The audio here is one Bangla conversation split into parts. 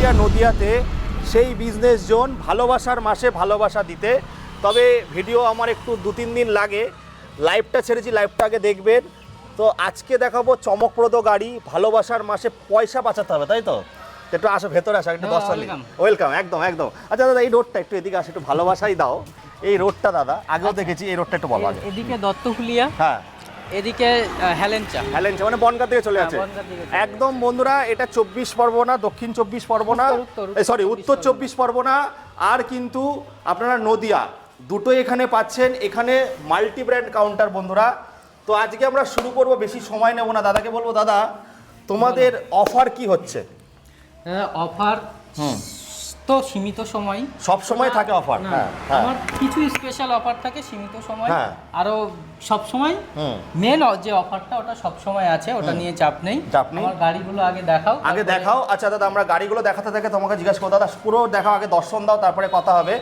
এরিয়া নদিয়াতে, সেই বিজনেস জোন, ভালোবাসার মাসে ভালোবাসা দিতে। তবে ভিডিও আমার একটু 2-3 দিন লাগে, লাইভটা ছেড়েছি, লাইভটা আগে দেখবেন। তো আজকে দেখাবো চমকপ্রদ গাড়ি, ভালোবাসার মাসে পয়সা বাঁচাতে হবে, তাই তো? একটু আসো ভেতরে, আসো একটু দর্শন। ওয়েলকাম, একদম একদম। আচ্ছা দাদা, এই রোডটা একটু এদিকে আসো, একটু ভালোবাসাই দাও। এই রোডটা দাদা আগেও দেখেছি, এই রোডটা একটু বলো আগে। এদিকে দত্তফুলিয়া, হ্যাঁ, এদিকে হেলেঞ্চা। হেলেঞ্চা মানে বনগাঁ থেকে চলে আছে একদম। বন্ধুরা, এটা 24 পরগনা, দক্ষিণ 24 পরগনা, সরি উত্তর 24 পরগনা, আর কিন্তু আপনারা নদিয়া, দুটোই এখানে পাচ্ছেন। এখানে মাল্টি ব্র্যান্ড কাউন্টার বন্ধুরা। তো আজকে আমরা শুরু করব, বেশি সময় নেব না। দাদাকে বলবো, দাদা তোমাদের অফার কি হচ্ছে? অফার তো সীমিত সময়, সব সময় থাকে অফার? হ্যাঁ, আমার কিছু স্পেশাল অফার থাকে সীমিত সময়, হ্যাঁ, আরো সব সময় মেন যে অফারটা ওটা সব সময় আছে, ওটা নিয়ে চাপ নেই। আমার গাড়িগুলো আগে দেখাও, আগে দেখাও। আচ্ছা দাদা, আমরা গাড়িগুলো দেখাতে থাকে তোমাকে জিজ্ঞাসা করো। দাদা পুরো দেখাও, আগে দর্শন দাও, তারপরে কথা হবে।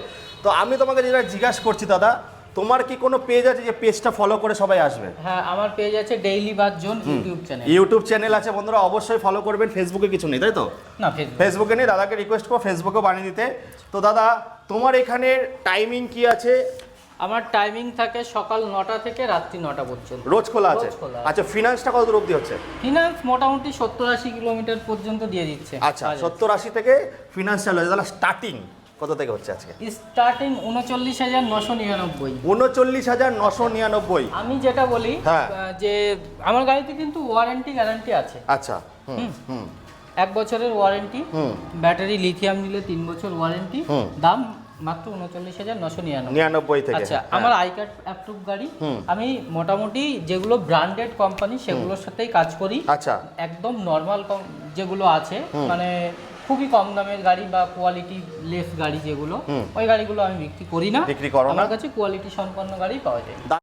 তো আমি তোমাকে যেটা জিজ্ঞাসা করছি দাদা, তোমার কি কোনো পেজ আছে যে পেজটা ফলো করে সবাই আসবে? হ্যাঁ, আমার পেজ আছে daily bus zone YouTube channel. YouTube channel আছে বন্ধুরা, অবশ্যই ফলো করবেন। ফেসবুকে কিছু নেই, তাই তো? না, ফেসবুকে নেই। দাদাকে রিকোয়েস্ট করো ফেসবুকেও বানিয়ে দিতে। তো দাদা, তোমার এখানে টাইমিং কি আছে? আমার টাইমিং থাকে সকাল 9টা থেকে রাত্রি 9টা পর্যন্ত। রোজ খোলা আছে? আচ্ছা, ফিনান্সটা কত দূর অবধি হচ্ছে? ফিনান্স মোটামুটি 70-80 কিলোমিটার পর্যন্ত দিয়ে দিচ্ছে। আচ্ছা, 70-80 থেকে ফিনান্স চালু হয়েছে। তাহলে স্টার্টিং কত থেকে হচ্ছে আজকে? স্টার্টিং 39,999। 39,999। আমি যেটা বলি, হ্যাঁ, যে আমার গাড়িতে কিন্তু ওয়ারেন্টি গ্যারান্টি আছে। আচ্ছা, 1 বছরের ওয়ারেন্টি, ব্যাটারি লিথিয়াম নিলে 3 বছর ওয়ারেন্টি, দাম মাত্র 39,999 থেকে। আচ্ছা, আমার আই কার্ড অ্যাপ্রুভ গাড়ি। আমি মোটামুটি যেগুলো ব্র্যান্ডেড কোম্পানি সেগুলোর সাথেই কাজ করি। আচ্ছা, একদম নর্মাল যেগুলো আছে, মানে খুবই কম দামের গাড়ি বা কোয়ালিটি লেস গাড়ি যেগুলো, ওই গাড়িগুলো আমি বিক্রি করি না। বিক্রি করো না? আমার কাছে কোয়ালিটি সম্পন্ন গাড়ি পাওয়া যায়।